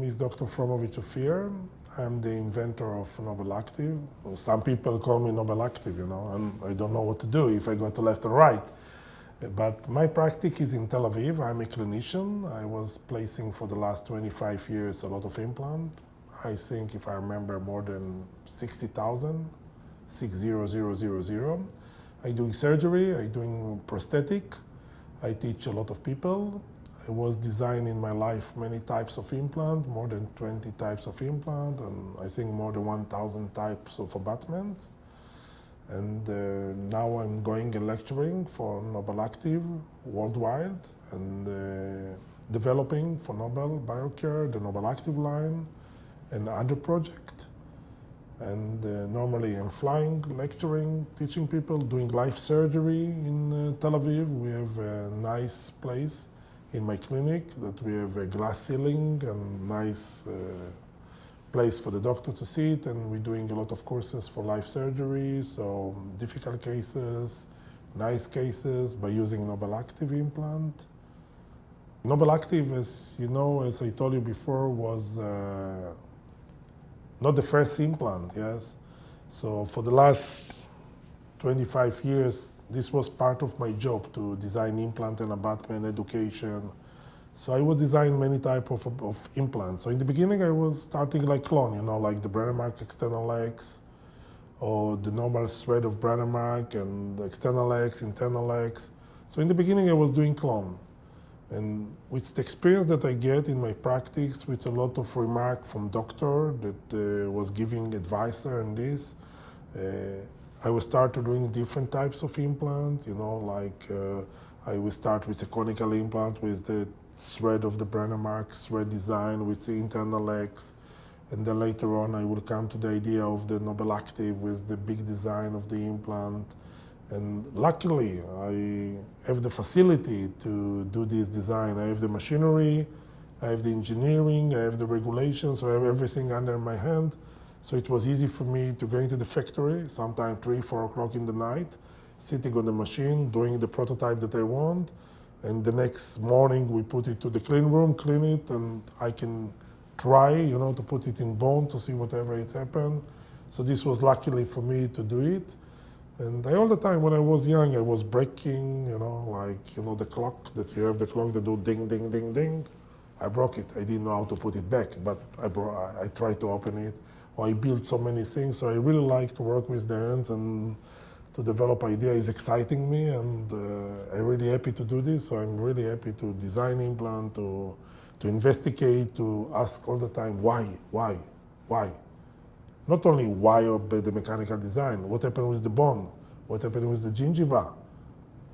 is Dr. Fromovich Ophir. I'm the inventor of Nobel Active. Some people call me Nobel Active, and I don't know what to do if I go to left or right. But my practice is in Tel Aviv. I'm a clinician. I was placing for the last 25 years a lot of implant. I think, if I remember, more than 60,000, 60000. I'm doing surgery, I'm doing prosthetic. I teach a lot of people. I was designing in my life many types of implant, more than 20 types of implant, and I think more than 1,000 types of abutments. And now I'm going and lecturing for Nobel Active worldwide and developing for Nobel BioCare, the Nobel Active line, and other projects. And normally I'm flying, lecturing, teaching people, doing life surgery in Tel Aviv. We have a nice place in my clinic that we have a glass ceiling and nice place for the doctor to sit, and we're doing a lot of courses for life surgery, so difficult cases, nice cases, by using Nobel Active implant. Nobel Active, as you know, as I told you before, was not the first implant, yes? So for the last 25 years, this was part of my job to design implant and abutment education. So I would design many types of implants. So in the beginning, I was starting like clone, like the Brennermark external legs, or the normal thread of Brennermark and the external legs, internal legs. So in the beginning, I was doing clone. And with the experience that I get in my practice, with a lot of remark from doctor that was giving advice and this, I will start doing different types of implant, like I will start with a conical implant with the thread of the Brennermark thread design with the internal legs. And then later on, I will come to the idea of the Nobel Active with the big design of the implant. And luckily, I have the facility to do this design. I have the machinery, I have the engineering, I have the regulations, so I have everything under my hand. So it was easy for me to go into the factory, sometime 3, 4 o'clock in the night, sitting on the machine, doing the prototype that I want. And the next morning, we put it to the clean room, clean it, and I can try, to put it in bone to see whatever it's happened. So this was luckily for me to do it. And all the time when I was young, I was breaking, the clock, that you have the clock that do ding, ding, ding, ding. I broke it. I didn't know how to put it back, but I tried to open it. Or I built so many things, so I really like to work with the hands and to develop ideas is exciting me, and I'm really happy to do this. So I'm really happy to design implant, to investigate, to ask all the time, why? Not only why of the mechanical design, what happened with the bone, what happened with the gingiva,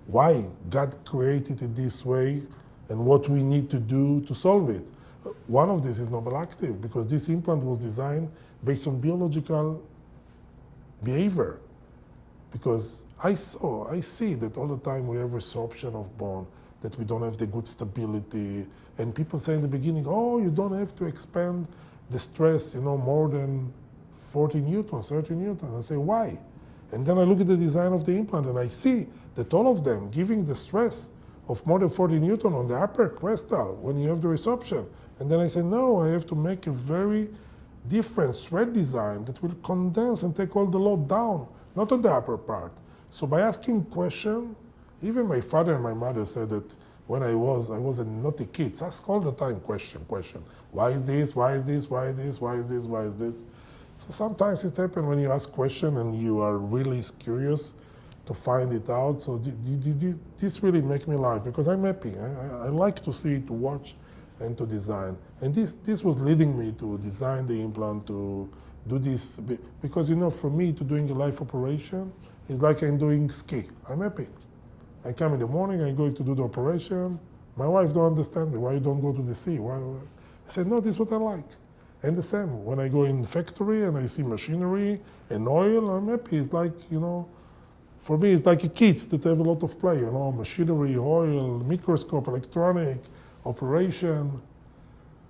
why God created it this way, and what we need to do to solve it. One of this is Nobel Active, because this implant was designed based on biological behavior. Because I see that all the time we have resorption of bone, that we don't have the good stability, and people say in the beginning, oh, you don't have to expand the stress, more than 40 Newton, 30 Newton. I say, why? And then I look at the design of the implant and I see that all of them giving the stress of more than 40 Newton on the upper crestal when you have the resorption. And then I say, no, I have to make a very different thread design that will condense and take all the load down, not on the upper part. So by asking question, even my father and my mother said that when I was a naughty kid. Ask all the time question. Why is this? Why is this? Why is this? Why is this? Why is this? So sometimes it happens when you ask question and you are really curious to find it out. So this really makes me laugh because I'm happy. I like to see, to watch, and to design. And this was leading me to design the implant, to do this. Because, for me, to doing a life operation is like I'm doing ski. I'm happy. I come in the morning, I'm going to do the operation. My wife don't understand me. Why you don't go to the sea? Why? I said, no, this is what I like. And the same, when I go in factory and I see machinery and oil, I'm happy. It's like, for me, it's like a kids that have a lot of play, machinery, oil, microscope, electronic, operation.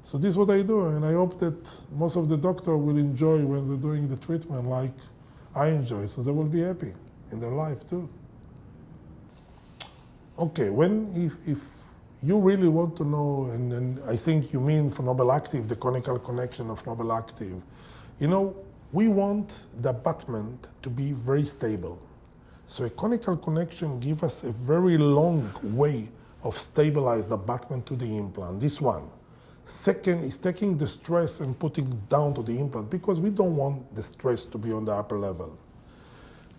So this is what I do, and I hope that most of the doctor will enjoy when they're doing the treatment like I enjoy, so they will be happy in their life too. Okay, if you really want to know, and I think you mean for Noble Active, the conical connection of Noble Active. You know, we want the abutment to be very stable. So a conical connection gives us a very long way of stabilize the abutment to the implant. This one. Second is taking the stress and putting it down to the implant because we don't want the stress to be on the upper level.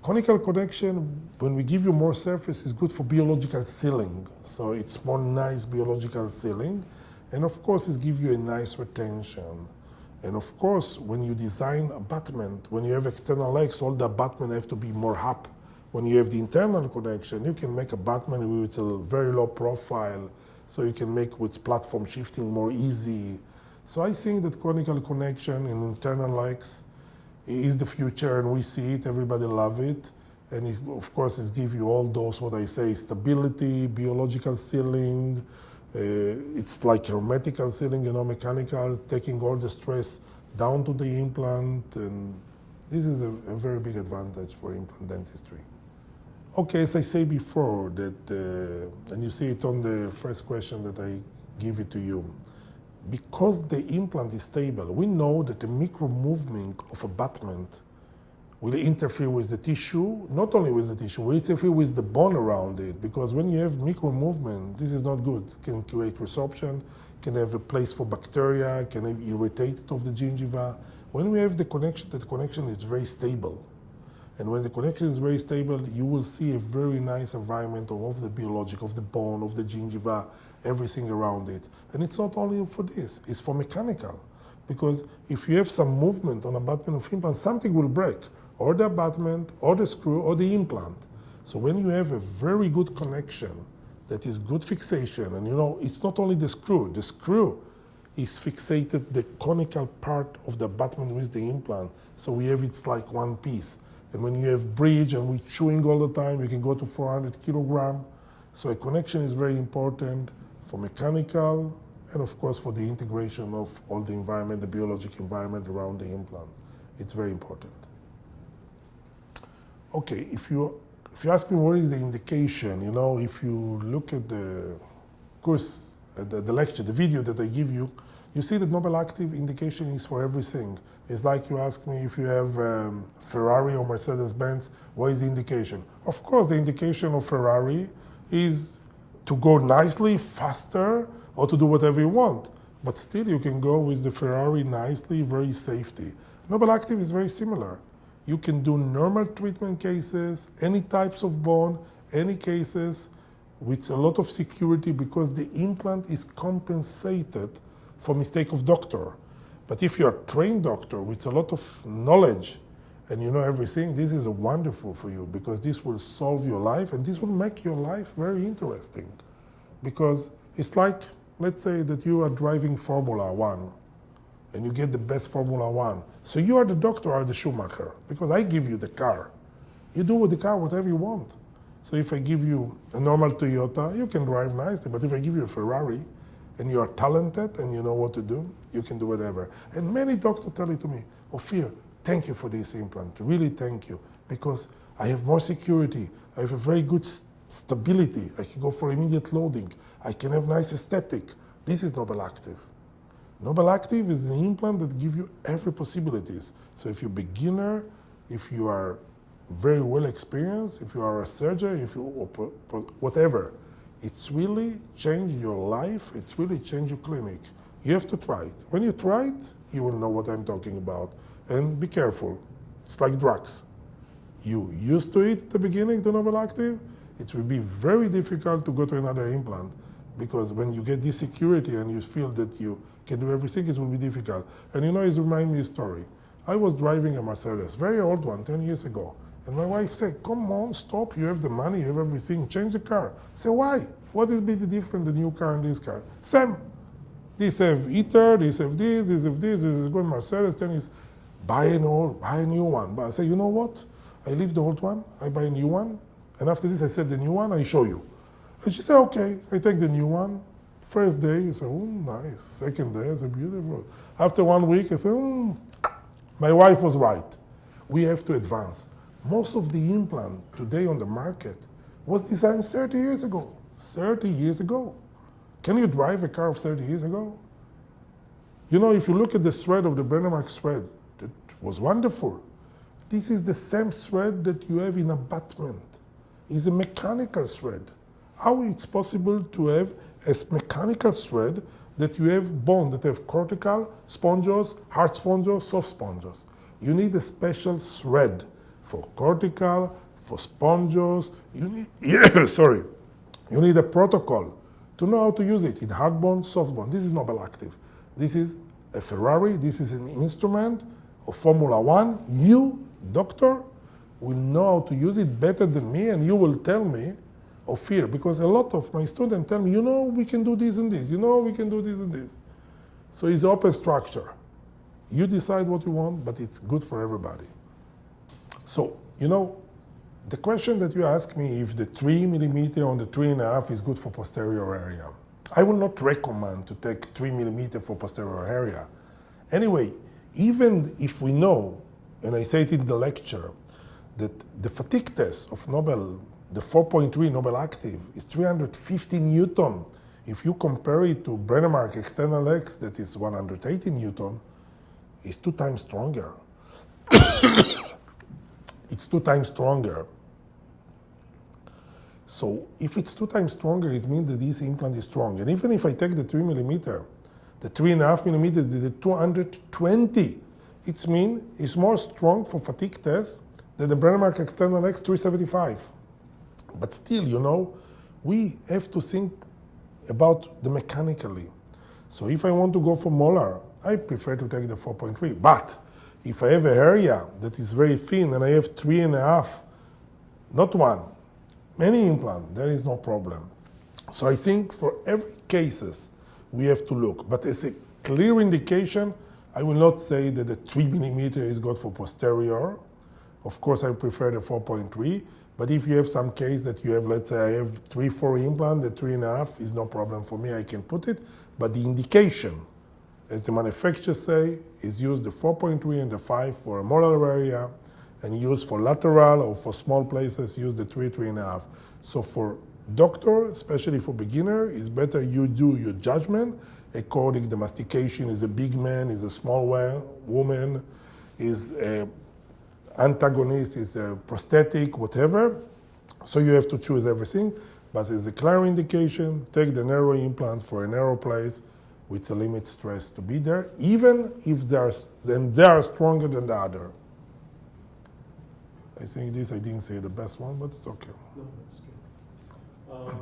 Conical connection, when we give you more surface, is good for biological sealing. So it's more nice biological sealing. And of course, it gives you a nice retention. And of course, when you design abutment, when you have external legs, all the abutment have to be more up. When you have the internal connection, you can make abutment with a very low profile, so you can make with platform shifting more easy. So I think that conical connection in internal legs is the future, and we see it, everybody love it. And it, of course, it gives you all those, what I say, stability, biological sealing, it's like hermetical sealing, you know, mechanical, taking all the stress down to the implant, and this is a very big advantage for implant dentistry. Okay, as I say before, that, and you see it on the first question that I give it to you, because the implant is stable, we know that the micro movement of abutment will interfere with the tissue, not only with the tissue, will interfere with the bone around it, because when you have micro movement, this is not good. It can create resorption, can have a place for bacteria, can have irritation of the gingiva. When we have the connection is very stable. And when the connection is very stable, you will see a very nice environment of the biologic, of the bone, of the gingiva, everything around it. And it's not only for this, it's for mechanical. Because if you have some movement on abutment of implant, something will break, or the abutment, or the screw, or the implant. So when you have a very good connection, that is good fixation, and you know, it's not only the screw is fixated the conical part of the abutment with the implant, so we have it's like one piece. And when you have bridge and we're chewing all the time, you can go to 400 kilogram. So a connection is very important for mechanical and of course for the integration of all the environment, the biologic environment around the implant. It's very important. Okay, if you ask me what is the indication, you know, if you look at the course, the lecture, the video that I give you, you see that Noble Active indication is for everything. It's like you ask me if you have Ferrari or Mercedes-Benz, what is the indication? Of course, the indication of Ferrari is to go nicely, faster, or to do whatever you want. But still, you can go with the Ferrari nicely, very safety. Noble Active is very similar. You can do normal treatment cases, any types of bone, any cases, with a lot of security because the implant is compensated for mistake of doctor. But if you're a trained doctor with a lot of knowledge and you know everything, this is wonderful for you because this will solve your life and this will make your life very interesting. Because it's like, let's say that you are driving Formula One and you get the best Formula One. So you are the doctor or the Schumacher because I give you the car. You do with the car whatever you want. So if I give you a normal Toyota, you can drive nicely. But if I give you a Ferrari, and you are talented and you know what to do, you can do whatever. And many doctors tell it to me, Ophir, thank you for this implant, really thank you, because I have more security, I have a very good stability, I can go for immediate loading, I can have nice aesthetic. This is Noble Active. Noble Active is the implant that gives you every possibilities. So if you're a beginner, if you are very well experienced, if you are a surgeon, if you whatever, it's really changed your life, it's really changed your clinic. You have to try it. When you try it, you will know what I'm talking about. And be careful, it's like drugs. You used to it at the beginning, the Noble Active, it will be very difficult to go to another implant because when you get this security and you feel that you can do everything, it will be difficult. And you know, it reminds me a story. I was driving a Mercedes, very old one, 10 years ago. And my wife said, come on, stop, you have the money, you have everything, change the car. I said, why? What is the difference, the new car and this car? Same. This have heater, this have this is a good Mercedes, then it's buy a new one. But I said, you know what? I leave the old one, I buy a new one, and after this I said the new one, I show you. And she said, okay, I take the new one. First day, I said, oh, nice. Second day, I said, beautiful. After 1 week, I said, my wife was right. We have to advance. Most of the implant today on the market was designed 30 years ago. 30 years ago. Can you drive a car of 30 years ago? You know, if you look at the thread of the Brennemark thread, it was wonderful. This is the same thread that you have in abutment. It's a mechanical thread. How it's possible to have a mechanical thread that you have bones that have cortical, sponges, hard sponges, soft sponges? You need a special thread for cortical, for sponges. You need, you need a protocol to know how to use it in hard bone, soft bone. This is Nobel Active. This is a Ferrari. This is an instrument of Formula One. You, doctor, will know how to use it better than me, and you will tell me Ophir, because a lot of my students tell me, you know, we can do this and this. You know, we can do this and this. So it's open structure. You decide what you want, but it's good for everybody. So, you know, the question that you ask me if the 3 millimeter on the 3.5 is good for posterior area. I will not recommend to take 3 millimeter for posterior area. Anyway, even if we know, and I say it in the lecture, that the fatigue test of Nobel, the 4.3 Nobel Active, is 350 Newton. If you compare it to Brennemark external X, that is 180 Newton, it's 2 times stronger. It's 2 times stronger. So if it's 2 times stronger, it means that this implant is strong. And even if I take the 3 millimeter, the 3.5 millimeters, the 220, it means it's more strong for fatigue test than the Brennemark external X 375. But still, you know, we have to think about the mechanically. So if I want to go for molar, I prefer to take the 4.3. But if I have an area that is very thin and I have 3.5, not 1, many implants, there is no problem. So I think for every cases, we have to look. But as a clear indication, I will not say that the 3 millimeter is good for posterior. Of course, I prefer the 4.3. But if you have some case that you have, let's say I have 3, 4 implant, the 3.5 is no problem for me, I can put it. But the indication, as the manufacturers say, is use the 4.3 and the 5 for a molar area, and use for lateral or for small places, use the 3, 3.5. So for doctor, especially for beginner, it's better you do your judgment according to the mastication. Is a big man, is a small woman, is a antagonist, is a prosthetic, whatever. So you have to choose everything. But as a clear indication, take the narrow implant for a narrow place with a limit stress to be there, even if they are stronger than the other. I think this I didn't say the best one, but it's okay. No, it's good.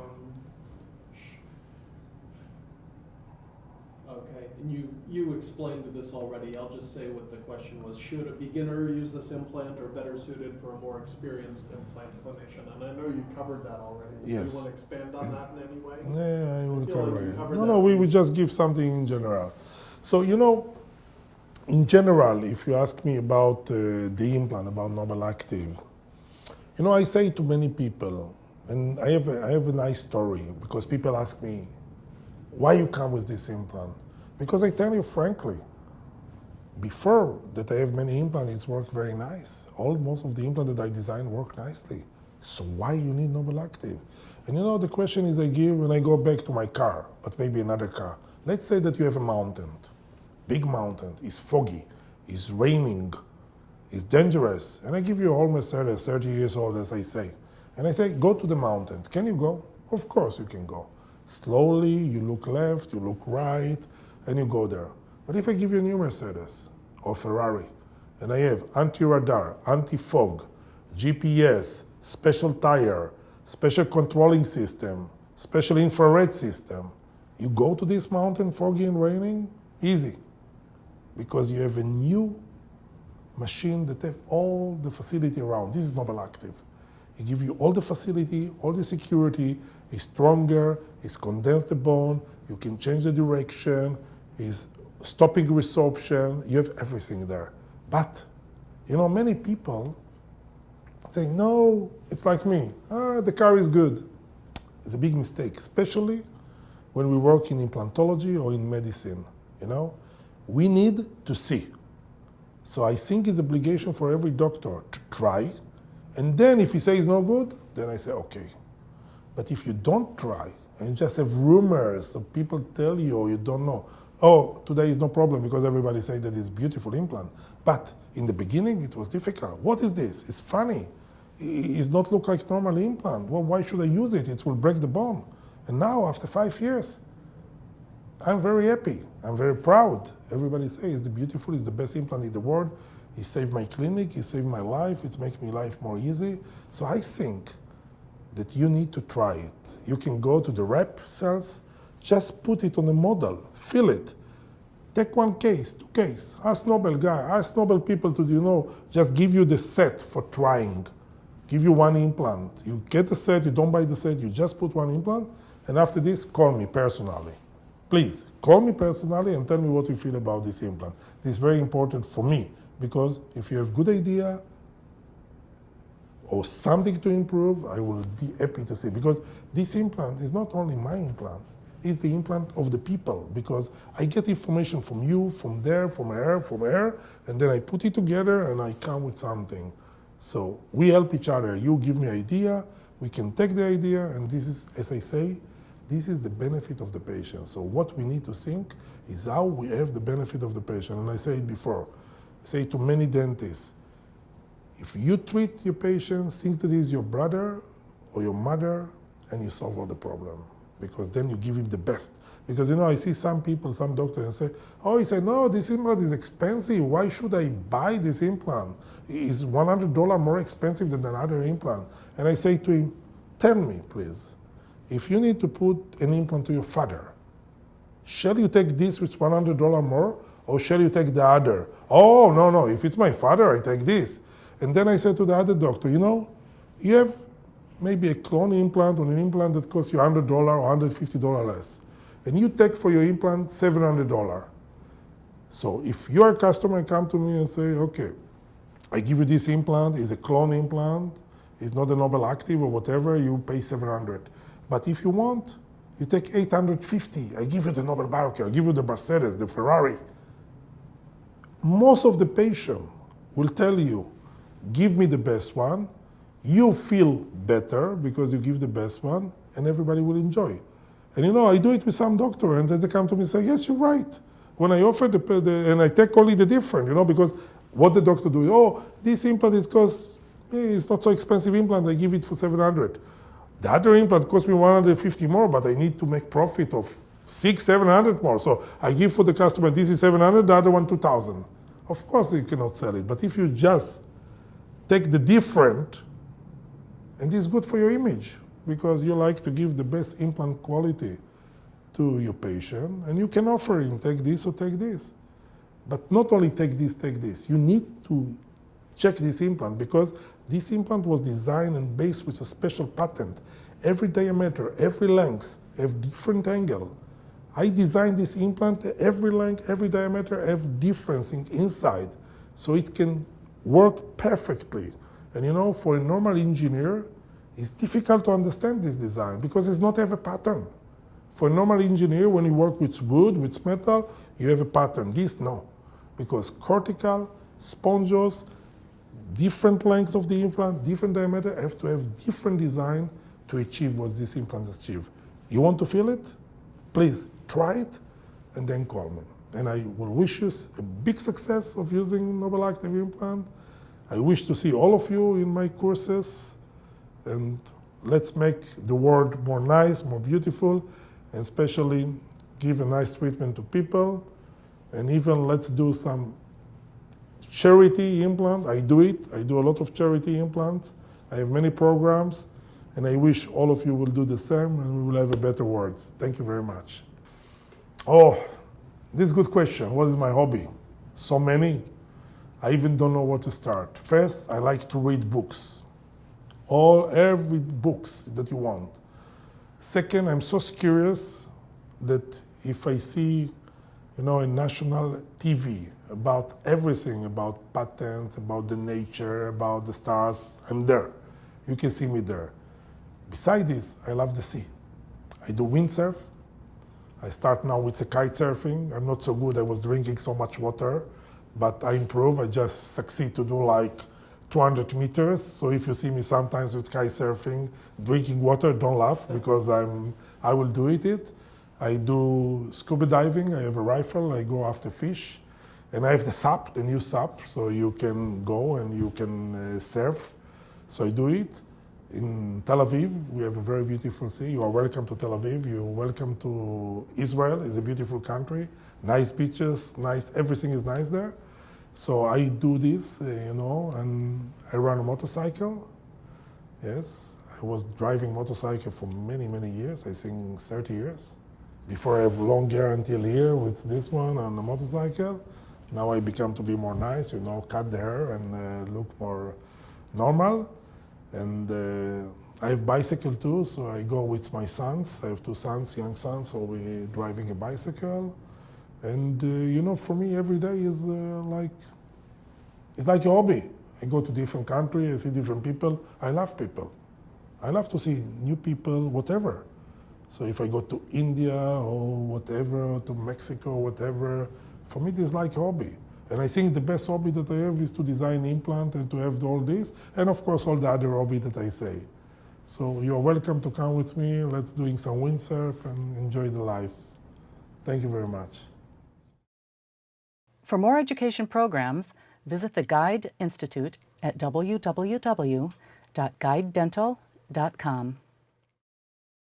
Okay, and you explained this already. I'll just say what the question was. Should a beginner use this implant or better suited for a more experienced implant clinician? And I know you covered that already. Yes. Do you want to expand on that in any way? Yeah, I will cover it. covered No, we just give something in general. So, you know, in general, if you ask me about the implant, about Nobel Active, you know, I say to many people, and I have a nice story, because people ask me, why you come with this implant? Because I tell you frankly, before that I have many implants, it's worked very nice. Most of the implants that I designed work nicely. So why you need Nobel Active? And you know, the question is I give when I go back to my car, but maybe another car. Let's say that you have a mountain, big mountain, it's foggy, it's raining, it's dangerous. And I give you a whole Mercedes, 30 years old, as I say. And I say, go to the mountain. Can you go? Of course you can go. Slowly, you look left, you look right, and you go there. But if I give you a new Mercedes or Ferrari, and I have anti-radar, anti-fog, GPS, special tire, special controlling system, special infrared system, you go to this mountain, foggy and raining, easy. Because you have a new machine that have all the facility around. This is Nobel Active. It gives you all the facility, all the security, it's stronger, it's condensed the bone, you can change the direction, it's stopping resorption, you have everything there. But, you know, many people say, no, it's like me, the car is good. It's a big mistake, especially when we work in implantology or in medicine, you know. We need to see. So I think it's an obligation for every doctor to try, and then if he says no good, then I say, okay. But if you don't try, and just have rumors. So people tell you or you don't know. Oh, today is no problem because everybody say that it's beautiful implant. But in the beginning, it was difficult. What is this? It's funny. It's not look like normal implant. Well, why should I use it? It will break the bone. And now, after 5 years, I'm very happy. I'm very proud. Everybody says it's the beautiful, it's the best implant in the world. It saved my clinic, it saved my life, it's making my life more easy. So I think that you need to try it. You can go to the rep cells, just put it on a model, fill it. Take 1 case, 2 cases. Ask Nobel guy, ask Nobel people to, just give you the set for trying. Give you 1 implant. You get the set, you don't buy the set, you just put 1 implant, and after this, call me personally. Please, call me personally and tell me what you feel about this implant. This is very important for me, because if you have good idea or something to improve, I will be happy to see. Because this implant is not only my implant, it's the implant of the people. Because I get information from you, from there, from here, and then I put it together and I come with something. So we help each other. You give me idea, we can take the idea, and this is, as I say, this is the benefit of the patient. So what we need to think is how we have the benefit of the patient. And I said it before, I say to many dentists, if you treat your patient, think that he's your brother or your mother, and you solve all the problem. Because then you give him the best. Because I see some people, some doctors, and say, oh, he said, no, this implant is expensive. Why should I buy this implant? It's $100 more expensive than another implant. And I say to him, tell me, please, if you need to put an implant to your father, shall you take this which $100 more, or shall you take the other? Oh, no, if it's my father, I take this. And then I said to the other doctor, you have maybe a clone implant or an implant that costs you $100 or $150 less. And you take for your implant $700. So if you're a customer and come to me and say, okay, I give you this implant, it's a clone implant, it's not a Nobel Active or whatever, you pay $700. But if you want, you take $850. I give you the Nobel Biocare, I give you the Mercedes, the Ferrari. Most of the patient will tell you, give me the best one, you feel better because you give the best one, and everybody will enjoy. And I do it with some doctor, and then they come to me and say, yes, you're right. When I offer and I take only the different, because what the doctor do, oh, this implant is cost, it's not so expensive implant, I give it for $700. The other implant cost me $150 more, but I need to make profit of $600-700 more. So I give for the customer, this is $700, the other one $2,000. Of course you cannot sell it, but if you just take the different, and it's good for your image, because you like to give the best implant quality to your patient, and you can offer him, take this or take this. But not only take this. You need to check this implant, because this implant was designed and based with a special patent. Every diameter, every length have different angle. I designed this implant, every length, every diameter have difference inside, so it can work perfectly. And for a normal engineer, it's difficult to understand this design because it's not have a pattern. For a normal engineer, when you work with wood, with metal, you have a pattern. This, no. Because cortical, sponges, different lengths of the implant, different diameter, have to have different design to achieve what this implant achieves. You want to feel it? Please, try it, and then call me. And I will wish you a big success of using Nobel Active implant. I wish to see all of you in my courses, and let's make the world more nice, more beautiful, and especially give a nice treatment to people. And even let's do some charity implant. I do it. I do a lot of charity implants. I have many programs, and I wish all of you will do the same, and we will have a better world. Thank you very much. Oh, this is a good question. What is my hobby? So many. I even don't know where to start. First, I like to read books. Every books that you want. Second, I'm so curious that if I see, in national TV about everything, about patents, about the nature, about the stars, I'm there. You can see me there. Besides this, I love the sea. I do windsurf. I start now with the kite surfing. I'm not so good. I was drinking so much water, but I improve. I just succeed to do like 200 meters. So if you see me sometimes with kite surfing, drinking water, don't laugh because I will do it. I do scuba diving. I have a rifle. I go after fish. And I have the SAP, the new SAP, so you can go and you can surf. So I do it. In Tel Aviv, we have a very beautiful sea. You are welcome to Tel Aviv. You're welcome to Israel. It's a beautiful country. Nice beaches, nice, everything is nice there. So I do this, and I run a motorcycle. Yes, I was driving motorcycle for many, many years, I think 30 years. Before I have long hair until here with this one on the motorcycle. Now I become to be more nice, cut the hair and look more normal. And I have bicycle too, so I go with my sons. I have two sons, young sons, so we're driving a bicycle. And for me, every day is it's like a hobby. I go to different countries, I see different people. I love people. I love to see new people, whatever. So if I go to India or whatever, to Mexico, whatever, for me, this is like a hobby. And I think the best hobby that I have is to design implant and to have all this, and of course all the other hobby that I say. So you're welcome to come with me. Let's doing some windsurf and enjoy the life. Thank you very much. For more education programs, visit the Guide Institute at www.guidedental.com.